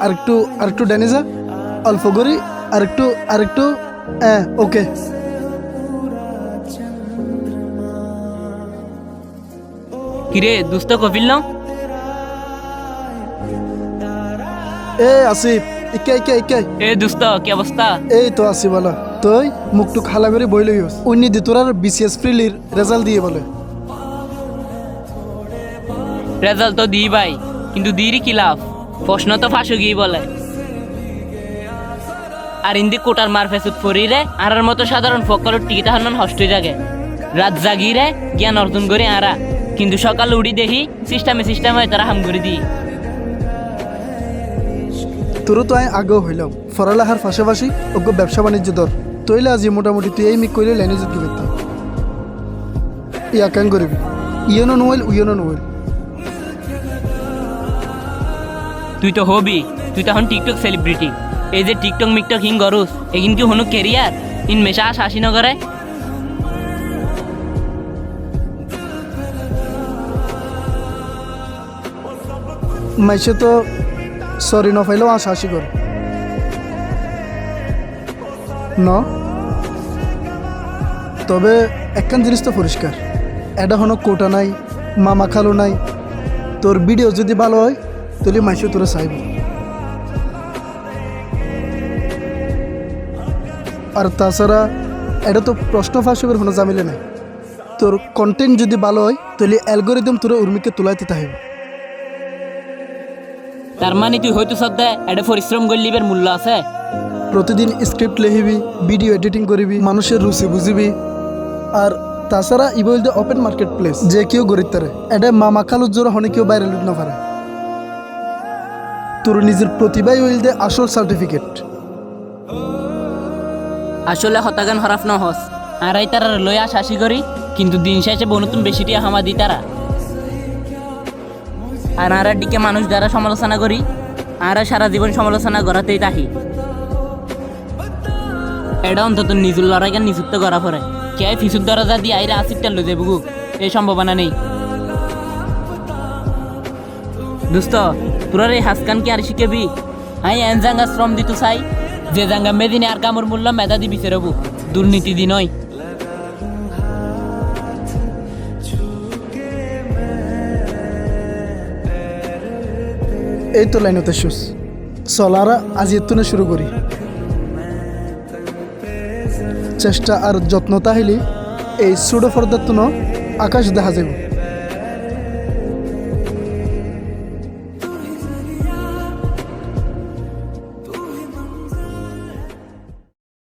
আরেকটু আরেকটু ডানে যা, অল্প করি, আরেকটু ওকে। কিরে দোস্ত কপিল না? আসিফ, ইকে দোস্ত কি অবস্থা? এই তো আসি বলো। তুই মুখটুক হালা করে বই লইস, অন্য দি তোর বিসিএস প্রিলির রেজাল্ট দিয়ে বলে। রেজাল্ট তো দিই ভাই, কিন্তু দিরই কি লাভ? প্রশ্ন তো ফাঁসো গিয়ে বলে। আর ইন্দি কোটার মার ফেসুত ফরি রে আর মতো সাধারণ ফকলের টিকিট হারানোর হস্ত জাগে। রাত জাগি রে জ্ঞান অর্জন করে আরা, কিন্তু সকাল উড়ি দেখি সিস্টেমে তারা হাম করে দিই। তোরও তো আগেও হইলাম পড়ালেখার পাশাপাশি অজ্ঞ ব্যবসা বাণিজ্য দর তৈলে আজি মোটামুটি তুই এই মিক করলে লাইনে যোগ করতাম। ইয়াকান করবি, ইয়নো নোয়েল। তুই তো হবি, তুই তো এখন টিকটক সেলিব্রিটি। এই যে টিকটক মিকটক হিং গরুস এগিন কি হনু কেরিয়ার ইন মেশা শাসি নগরে। মাইসে তো সরি নফাইলেও হাসি করে ন। তবে একখান জিনিস তো পরিষ্কার, এটা হনো কোটা নাই, মামা খালো নাই। তোর ভিডিও যদি ভালো হয় তাহলে মাইসে তোরা চাইব। আর তাছাড়া এটা তো প্রশ্ন ফাঁস করে কোনো জামিলে নাই। তোর কন্টেন্ট যদি ভালো হয় তাহলে অ্যালগোরিদম তোরা উর্মিকে তোলাইতে থাকবে। তার মানে তুই হয়তো সদ্যা এটা পরিশ্রম করলিবের মূল্য আছে। প্রতিদিন স্ক্রিপ্ট লিখিবি, ভিডিও এডিটিং করিবি, মানুষের রুচি বুঝিবি। আর তাছাড়া able the open market place, যে কেউ গরিব তারে এটা মামা খালুর জোর হনে কেউ বাইরে লুট না পারে। তোর নিজের প্রতিভাই হইল দে আসল সার্টিফিকেট। আসলে হতাগান হরাফ ন হস আরাই তারা লইয়া শাসি করি, কিন্তু দিন শেষে বনতুন বেশিটি হামা দি তারা। আর আরার দিকে মানুষ দ্বারা সমালোচনা করি, আরা সারা জীবন সমালোচনা করাতেই তাহি। এটা অন্তত নিজুর লড়াইকে নিযুক্ত করা পরে কে ফিসুর দরজা দিয়ে আইরা আসিরটা লই দেবগু, এই সম্ভাবনা নেই। দোস্ত তোরা এই হাসকান কি আর শিখেবি? আই এন জাঙ্গা শ্রম দিত চাই, যে জাঙ্গা মেদিনে আর কামর মূল্য মেধা দিবি সেরবু, দুর্নীতি দি নয়। এই তো লাইনতে শুস চলারা আজ এতুনে শুরু করি। চেষ্টা আর যত্ন তাহিলি এই সুডো ফর্দার আকাশ দেখা যাব।